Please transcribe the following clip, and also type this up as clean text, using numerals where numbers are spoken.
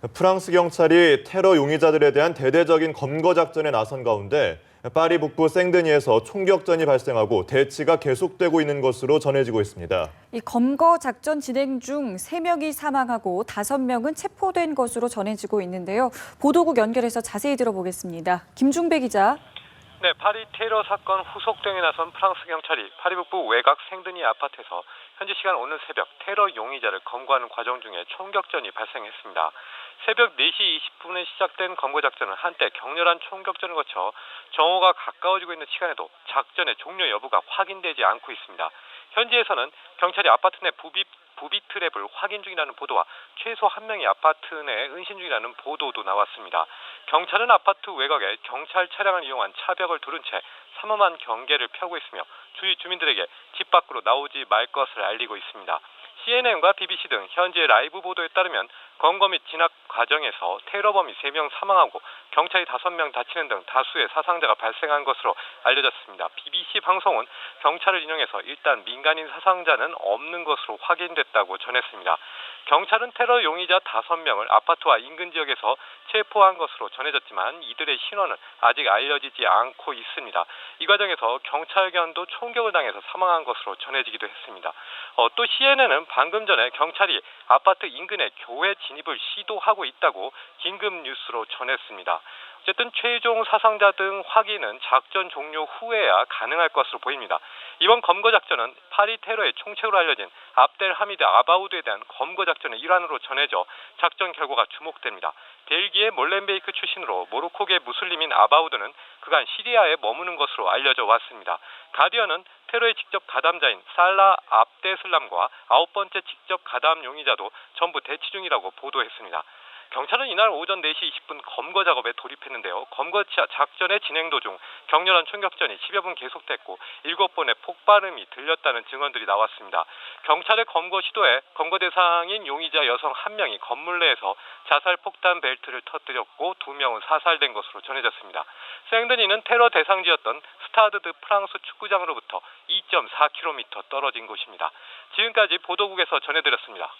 프랑스 경찰이 테러 용의자들에 대한 대대적인 검거 작전에 나선 가운데 파리 북부 생드니에서 총격전이 발생하고 대치가 계속되고 있는 것으로 전해지고 있습니다. 이 검거 작전 진행 중 3명이 사망하고 5명은 체포된 것으로 전해지고 있는데요. 보도국 연결해서 자세히 들어보겠습니다. 김중배 기자. 네, 파리 테러 사건 후속 대응에 나선 프랑스 경찰이 파리 북부 외곽 생드니 아파트에서 현지 시간 오늘 새벽 테러 용의자를 검거하는 과정 중에 총격전이 발생했습니다. 새벽 4시 20분에 시작된 검거 작전은 한때 격렬한 총격전을 거쳐 정오가 가까워지고 있는 시간에도 작전의 종료 여부가 확인되지 않고 있습니다. 현지에서는 경찰이 아파트 내 부비 트랩을 확인 중이라는 보도와 최소 1명이 아파트 내 은신 중이라는 보도도 나왔습니다. 경찰은 아파트 외곽에 경찰 차량을 이용한 차벽을 두른 채 삼엄한 경계를 펴고 있으며 주위 주민들에게 집 밖으로 나오지 말 것을 알리고 있습니다. CNN과 BBC 등 현지의 라이브 보도에 따르면 검거 및 진압 과정에서 테러범이 3명 사망하고 경찰이 5명 다치는 등 다수의 사상자가 발생한 것으로 알려졌습니다. BBC 방송은 경찰을 인용해서 일단 민간인 사상자는 없는 것으로 확인됐다고 전했습니다. 경찰은 테러 용의자 5명을 아파트와 인근 지역에서 체포한 것으로 전해졌지만 이들의 신원은 아직 알려지지 않고 있습니다. 이 과정에서 경찰견도 총격을 당해서 사망한 것으로 전해지기도 했습니다. 또 CNN은 방금 전에 경찰이 아파트 인근에 교회 진입을 시도하고 있다고 긴급 뉴스로 전했습니다. 어쨌든 최종 사상자 등 확인은 작전 종료 후에야 가능할 것으로 보입니다. 이번 검거 작전은 파리 테러의 총책으로 알려진 압델 하미드 아바우드에 대한 검거 작전의 일환으로 전해져 작전 결과가 주목됩니다. 벨기에 몰렌베이크 출신으로 모로코계 무슬림인 아바우드는 그간 시리아에 머무는 것으로 알려져 왔습니다. 가디언은 테러의 직접 가담자인 살라 압데슬람과 9번째 직접 가담 용의자도 전부 대치 중이라고 보도했습니다. 경찰은 이날 오전 4시 20분 검거 작업에 돌입했는데요. 검거 작전의 진행 도중 격렬한 총격전이 10여 분 계속됐고 7번의 폭발음이 들렸다는 증언들이 나왔습니다. 경찰의 검거 시도에 검거 대상인 용의자 여성 1명이 건물 내에서 자살 폭탄 벨트를 터뜨렸고 2명은 사살된 것으로 전해졌습니다. 생드니는 테러 대상지였던 스타드 드 프랑스 축구장으로부터 2.4km 떨어진 곳입니다. 지금까지 보도국에서 전해드렸습니다.